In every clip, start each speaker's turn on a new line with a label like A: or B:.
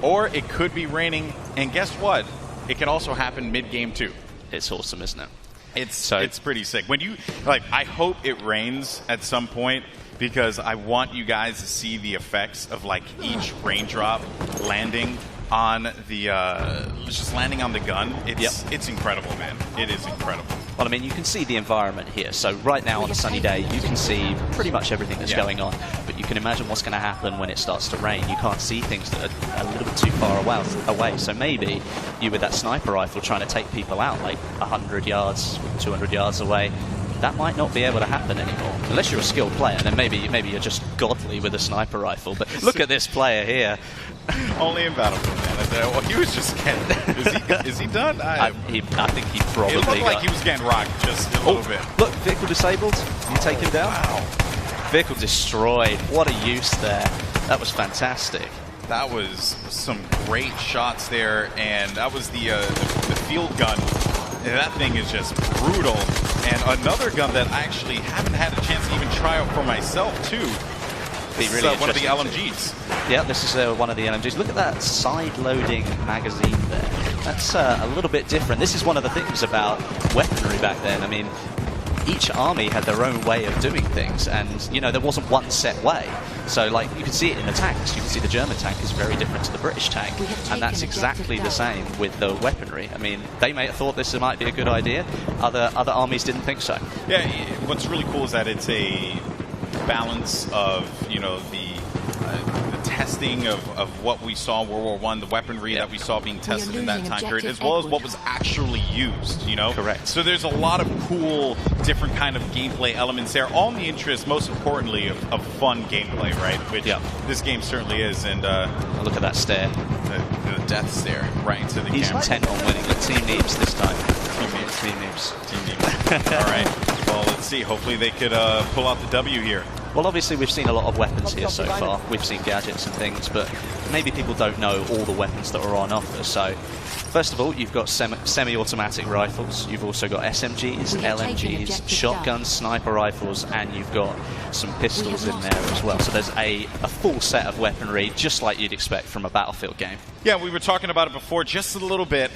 A: or it could be raining. And guess what? It can also happen mid-game too.
B: It's awesome, isn't it?
A: It's pretty sick. When you I hope it rains at some point, because I want you guys to see the effects of like each raindrop landing on the just landing on the gun. It's incredible, man. It is incredible.
B: Well, I mean, you can see the environment here. So right now on a sunny day, you can see pretty much everything that's going on. But you can imagine what's going to happen when it starts to rain. You can't see things that are a little bit too far away. So maybe you, with that sniper rifle, trying to take people out like 100 yards, 200 yards away, that might not be able to happen anymore. Unless you're a skilled player, then maybe you're just godly with a sniper rifle. But look at this player here.
A: Only in Battlefield, man. Well, he was just getting... Is he done?
B: I think he probably
A: It looked like he was getting rocked just a little bit.
B: Look, vehicle disabled. You take him down.
A: Wow.
B: Vehicle destroyed. What a use there. That was fantastic.
A: That was some great shots there, and that was the field gun. And that thing is just brutal. And another gun that I actually haven't had a chance to even try out for myself, too. It's really one of the LMGs.
B: Yeah, this is one of the LMGs. Look at that side-loading magazine there. That's a little bit different. This is one of the things about weaponry back then. I mean, each army had their own way of doing things, and you know, there wasn't one set way. So like, you can see it in the tanks. You can see the German tank is very different to the British tank, and that's exactly the same with the weaponry. I mean, they may have thought this might be a good idea. Other armies didn't think so.
A: Yeah, what's really cool is that it's a balance of, you know, the testing of what we saw in World War I, the weaponry that we saw being tested in that time period, as well as what was actually used, you know?
B: Correct.
A: So there's a lot of cool, different kind of gameplay elements there, all in the interest, most importantly, of fun gameplay, right? Which this game certainly is. And
B: look at that stare.
A: The death stare right into the
B: He's
A: camera.
B: intent on winning. The team needs this time.
A: Team needs. All right. Well, let's see. Hopefully they could pull out the W here.
B: Well, obviously we've seen a lot of weapons here so far. We've seen gadgets and things, but maybe people don't know all the weapons that are on offer. So, first of all, you've got semi-automatic rifles. You've also got SMGs, LMGs, shotguns, sniper rifles, and you've got some pistols in there as well. So there's a full set of weaponry, just like you'd expect from a Battlefield game.
A: Yeah, we were talking about it before just a little bit.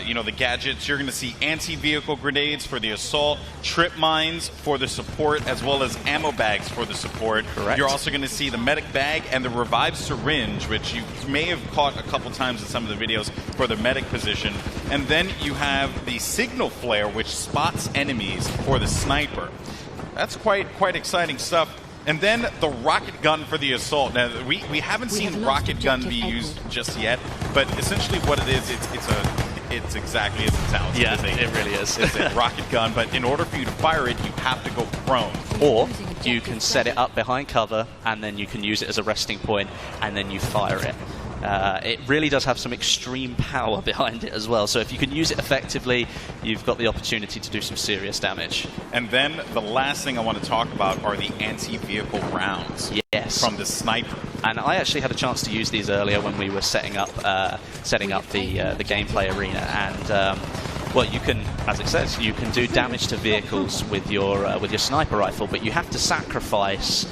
A: You know, the gadgets, you're going to see anti-vehicle grenades for the assault, trip mines for the support, as well as ammo bags for the support.
B: Correct.
A: You're also going to see the medic bag and the revived syringe, which you may have caught a couple times in some of the videos for the medic position. And then you have the signal flare, which spots enemies for the sniper. That's quite exciting stuff. And then the rocket gun for the assault. Now, we haven't seen rocket gun be used just yet, but essentially what it is, it's exactly as it sounds.
B: Yeah, it really is.
A: It's a rocket gun, but in order for you to fire it, you have to go prone.
B: Or you can set it up behind cover, and then you can use it as a resting point, and then you fire it. It really does have some extreme power behind it as well. So if you can use it effectively, you've got the opportunity to do some serious damage.
A: And then the last thing I want to talk about are the anti-vehicle rounds.
B: Yes.
A: From the sniper.
B: And I actually had a chance to use these earlier when we were setting up the gameplay arena. And well, you can, as it says, you can do damage to vehicles with your sniper rifle, but you have to sacrifice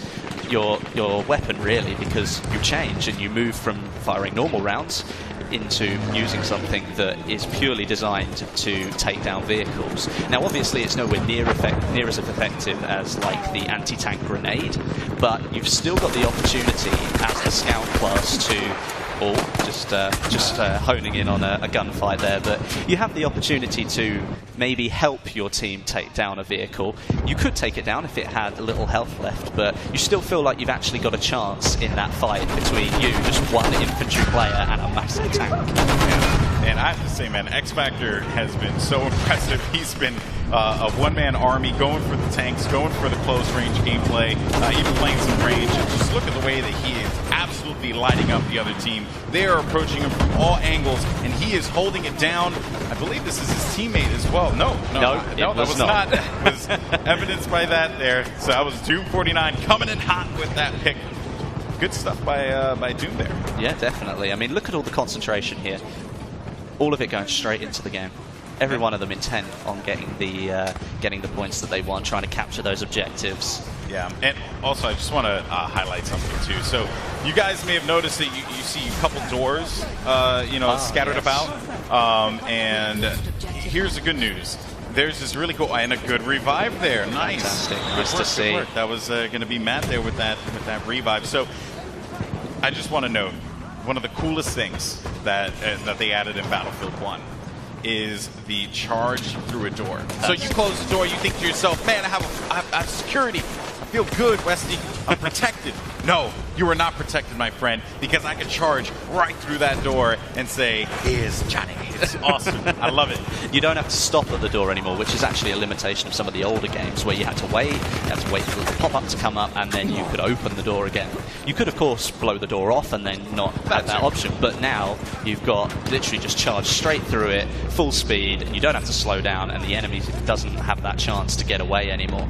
B: your weapon, really, because you change and you move from firing normal rounds into using something that is purely designed to take down vehicles. Now, obviously, it's nowhere near as effective as like the anti-tank grenade, but you've still got the opportunity as the scout class to, or just honing in on a gunfight there, but you have the opportunity to maybe help your team take down a vehicle. You could take it down if it had a little health left, but you still feel like you've actually got a chance in that fight between you, just one infantry player, and a massive tank.
A: Yeah. And I have to say, man, X Factor has been so impressive. He's been a one-man army, going for the tanks, going for the close-range gameplay, even playing some range. And just look at the way that he is absolutely lighting up the other team. They are approaching him from all angles, and he is holding it down. I believe this is his teammate as well. No, that was not. It was evidenced by that there. So that was Doom 49 coming in hot with that pick. Good stuff by Doom there.
B: Yeah, definitely. I mean, look at all the concentration here. All of it going straight into the game. Every one of them intent on getting the points that they want, trying to capture those objectives.
A: Yeah, and also I just want to highlight something too. So you guys may have noticed that you see a couple doors, scattered about. And here's the good news. There's this really cool and a good revive there. Nice.
B: Fantastic. Nice to see.
A: That was going to be Matt there with that revive. So I just want to note one of the coolest things that they added in Battlefield 1 is the charge through a door. So you close the door, you think to yourself, man, I have security. I feel good, Westy. I'm protected. No, you are not protected, my friend, because I can charge right through that door and say, here's Johnny. It's awesome. I love it.
B: You don't have to stop at the door anymore, which is actually a limitation of some of the older games where you had to wait for the pop-up to come up, and then you could open the door again. You could, of course, blow the door off and then not have that option, but now you've got literally just charge straight through it, full speed, and you don't have to slow down, and the enemy doesn't have that chance to get away anymore.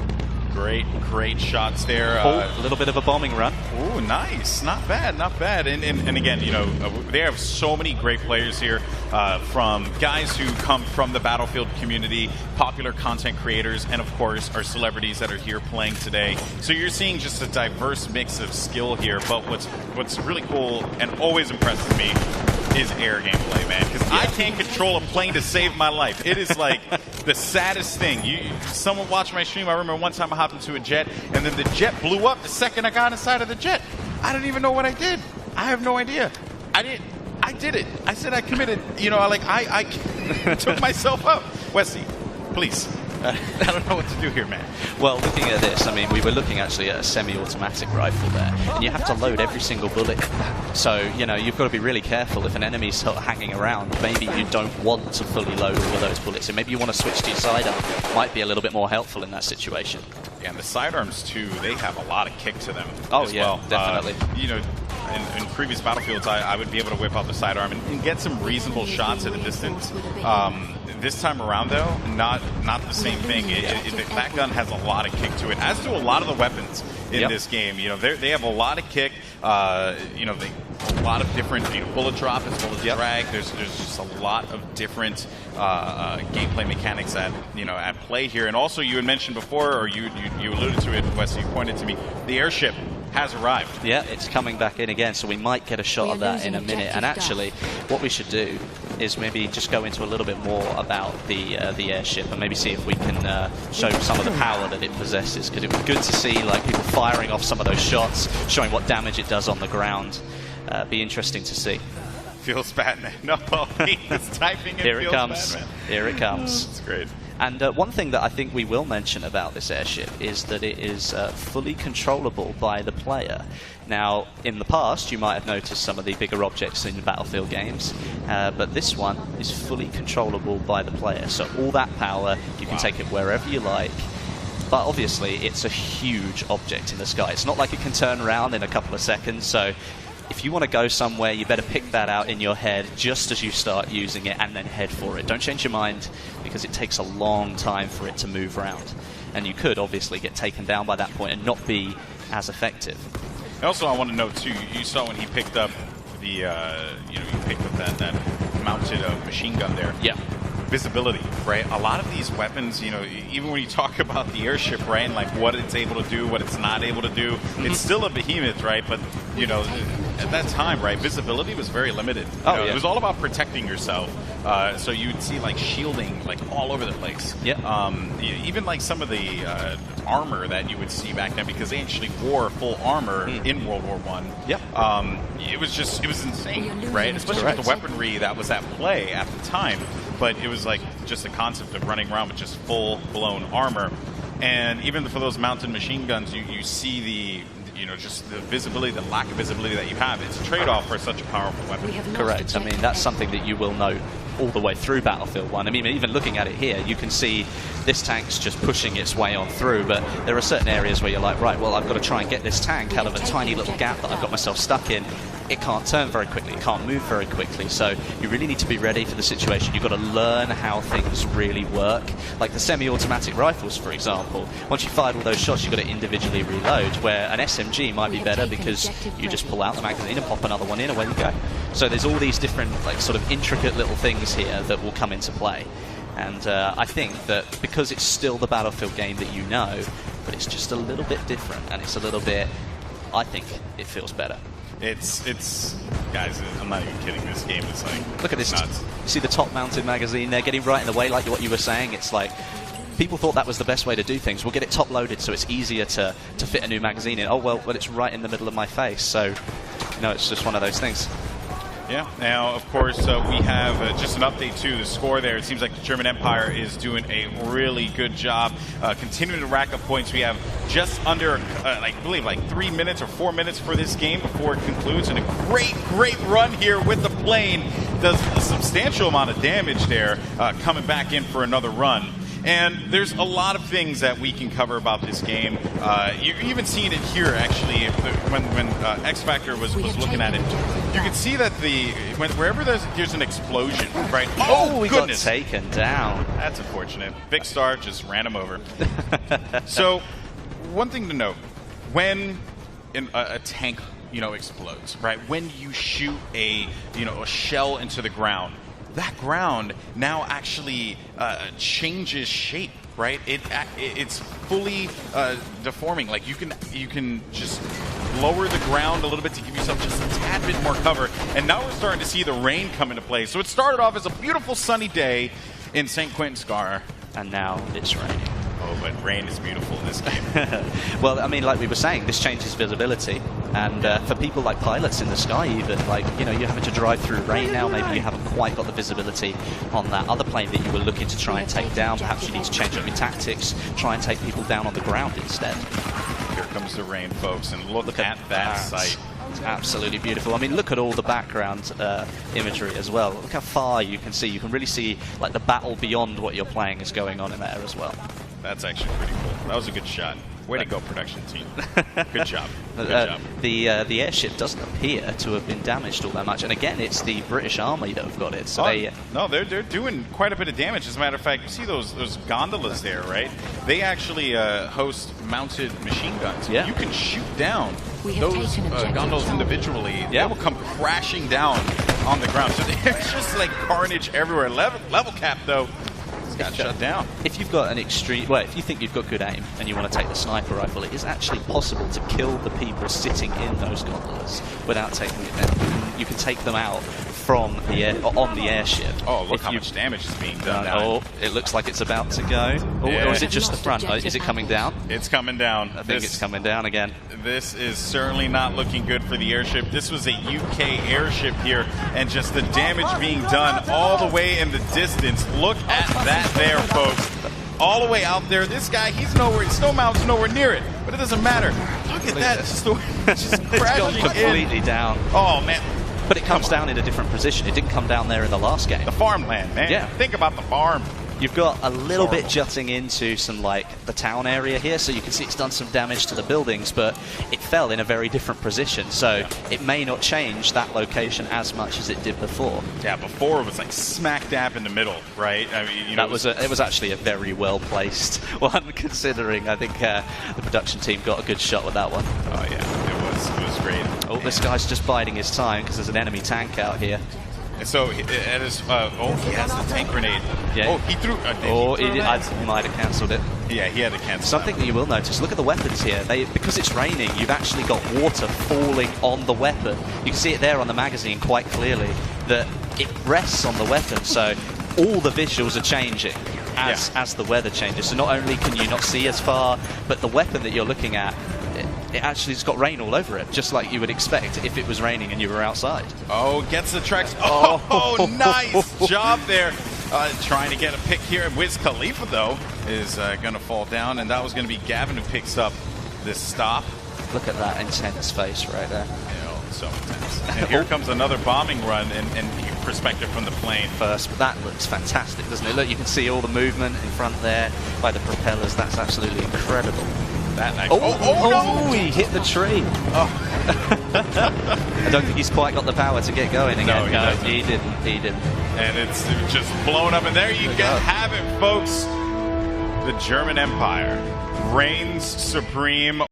A: Great shots there.
B: A little bit of a bombing run.
A: Oh, nice. Not bad, not bad. And again, they have so many great players here, from guys who come from the Battlefield community, popular content creators, and of course our celebrities that are here playing today. So you're seeing just a diverse mix of skill here. But what's really cool and always impresses me is air gameplay, man. Because I can't control a plane to save my life. It is like the saddest thing. Someone watched my stream. I remember one time I hopped into a jet, and then the jet blew up the second I got inside of the jet. I don't even know what I did. I have no idea. I did it. I said I committed. I took myself up. Wesley, please. I don't know what to do here, man.
B: Well, looking at this, I mean, we were looking actually at a semi-automatic rifle there, and you have to load every single bullet. So, you've got to be really careful. If an enemy's sort of hanging around, maybe you don't want to fully load all of those bullets, and maybe you want to switch to your sidearm. Might be a little bit more helpful in that situation.
A: Yeah, and the sidearms, too, they have a lot of kick to them
B: as
A: well.
B: Definitely.
A: In previous Battlefields, I would be able to whip out the sidearm and get some reasonable shots at a distance. This time around, though, not the same thing. That gun has a lot of kick to it, as do a lot of the weapons in this game. They have a lot of kick. A lot of different bullet drop as well as drag. There's just a lot of different gameplay mechanics at play here. And also, you had mentioned before, or you alluded to it, Wes. You pointed to me, the airship has arrived.
B: Yeah, it's coming back in again, so we might get a shot of that in a minute. And actually, what we should do is maybe just go into a little bit more about the airship and maybe see if we can show some of the power that it possesses, because it was good to see people firing off some of those shots, showing what damage it does on the ground. Be interesting to see.
A: Feels bad, man. No, he's typing.
B: Here it comes.
A: Bad, man.
B: Here it comes.
A: It's great.
B: And one thing that I think we will mention about this airship is that it is fully controllable by the player. Now, in the past, you might have noticed some of the bigger objects in the Battlefield games, but this one is fully controllable by the player. So all that power, you can take it wherever you like. But obviously, it's a huge object in the sky. It's not like it can turn around in a couple of seconds. So if you want to go somewhere, you better pick that out in your head just as you start using it and then head for it. Don't change your mind, because it takes a long time for it to move around. And you could obviously get taken down by that point and not be as effective.
A: Also, I want to note too, you saw when he picked up the, that mounted machine gun there.
B: Yeah.
A: Visibility, right? A lot of these weapons, even when you talk about the airship, right, and like what it's able to do, what it's not able to do, it's still a behemoth, right? But, at that time, right, visibility was very limited. It was all about protecting yourself. So you'd see shielding all over the place.
B: Yeah.
A: Even some of the armor that you would see back then, because they actually wore full armor in World War I.
B: Yep.
A: It was insane, right? Especially with the weaponry that was at play at the time. But it was just the concept of running around with just full-blown armor. And even for those mounted machine guns, you see the just the visibility, the lack of visibility that you have. It's a trade-off for such a powerful weapon.
B: Correct. I mean, that's something that you will know all the way through Battlefield 1. I mean, even looking at it here, you can see this tank's just pushing its way on through, but there are certain areas where you're like, right, well, I've got to try and get this tank out of a tiny little gap that I've got myself stuck in. It can't turn very quickly, it can't move very quickly, so you really need to be ready for the situation. You've got to learn how things really work. Like the semi-automatic rifles, for example. Once you've fired all those shots, you've got to individually reload, where an SMG might be better because you just pull out the magazine and pop another one in, away you go. So there's all these different, sort of intricate little things here that will come into play. And I think that because it's still the Battlefield game that you know, but it's just a little bit different, and it's a little bit, I think it feels better.
A: It's guys, I'm not even kidding, this game is like,
B: look at this,
A: nuts.
B: You see the top mounted magazine there getting right in the way, like what you were saying. It's like, people thought that was the best way to do things. We'll get it top loaded so it's easier to fit a new magazine in. Oh well, but it's right in the middle of my face, so it's just one of those things.
A: Yeah, now of course we have just an update to the score there. It seems like the German Empire is doing a really good job continuing to rack up points. We have just under, I believe, like 3 minutes or 4 minutes for this game before it concludes, and a great run here with the plane. Does a substantial amount of damage there, coming back in for another run. And there's a lot of things that we can cover about this game. You're even seeing it here, actually, when X Factor was looking at it. You can see that wherever there's an explosion, right? Oh,
B: we
A: goodness.
B: got taken down.
A: That's unfortunate. Big Star just ran him over. So, one thing to note, when a tank, explodes, right? When you shoot a shell into the ground, that ground now actually changes shape, right? It's fully deforming. Like you can just lower the ground a little bit to give yourself just a tad bit more cover. And now we're starting to see the rain come into play. So it started off as a beautiful sunny day in St. Quentin Scar,
B: and now it's raining.
A: Oh, but rain is beautiful in this game.
B: Well, I mean, like we were saying, this changes visibility. And for people like pilots in the sky even, like, you're having to drive through rain now, maybe you haven't quite got the visibility on that other plane that you were looking to try and take down. Perhaps you need to change up your tactics, try and take people down on the ground instead.
A: Here comes the rain, folks, and look at that sight.
B: It's absolutely beautiful. I mean, look at all the background imagery as well. Look how far you can see. You can really see like the battle beyond what you're playing is going on in there as well.
A: That's actually pretty cool. That was a good shot. Way to go, production team. Good job. Good job.
B: The airship doesn't appear to have been damaged all that much. And again, it's the British Army that have got it. So
A: they're doing quite a bit of damage. As a matter of fact, you see those gondolas there, right? They actually host mounted machine guns.
B: Yeah.
A: You can shoot down those gondolas individually.
B: Yeah.
A: They will come crashing down on the ground. So there's just like carnage everywhere. Level cap, though, got shut down.
B: If you've got an extreme, if you think you've got good aim and you want to take the sniper rifle, it is actually possible to kill the people sitting in those gondolas without taking it down. You can take them out from the on the airship.
A: Oh, look how much damage is being done now.
B: Oh, it looks like it's about to go. Oh,
A: yeah.
B: Or is it just the front? Is it coming down?
A: It's coming down.
B: I think it's coming down again.
A: This is certainly not looking good for the airship. This was a UK airship here, and just the damage being done all the way in the distance. Look at that there, folks. All the way out there. This guy, Snowmount's nowhere near it, but it doesn't matter. Look at that. Just crashing
B: it's gone completely down.
A: Oh, man.
B: But it comes down in a different position. It didn't come down there in the last game.
A: The farmland, man.
B: Yeah.
A: Think about the farm.
B: You've got a little bit jutting into some, the town area here, so you can see it's done some damage to the buildings, but it fell in a very different position, so it may not change that location as much as it did before. Yeah,
A: before it was like smack dab in the middle, right? I mean,
B: it was actually a very well-placed one, considering I think the production team got a good shot with that one.
A: Oh, yeah, it was great.
B: Oh, this guy's just biding his time because there's an enemy tank out here.
A: So he has the tank grenade.
B: Yeah.
A: Oh, he threw.
B: He might have cancelled it.
A: Yeah, he had to cancel.
B: Something that you will notice. Look at the weapons here. Because it's raining, you've actually got water falling on the weapon. You can see it there on the magazine quite clearly that it rests on the weapon. So all the visuals are changing as the weather changes. So not only can you not see as far, but the weapon that you're looking at, it actually has got rain all over it, just like you would expect if it was raining and you were outside. Oh,
A: gets the tracks. Oh, nice job there. Trying to get a pick here. Wiz Khalifa, though, is going to fall down, and that was going to be Gavin who picks up this stop.
B: Look at that intense face right there.
A: So intense. And here comes another bombing run and perspective from the plane.
B: First, but that looks fantastic, doesn't it? Look, you can see all the movement in front there by the propellers. That's absolutely incredible.
A: No!
B: He hit the tree. I don't think he's quite got the power to get going again.
A: No,
B: he didn't.
A: And it's just blown up. And there you have it, folks. The German Empire reigns supreme.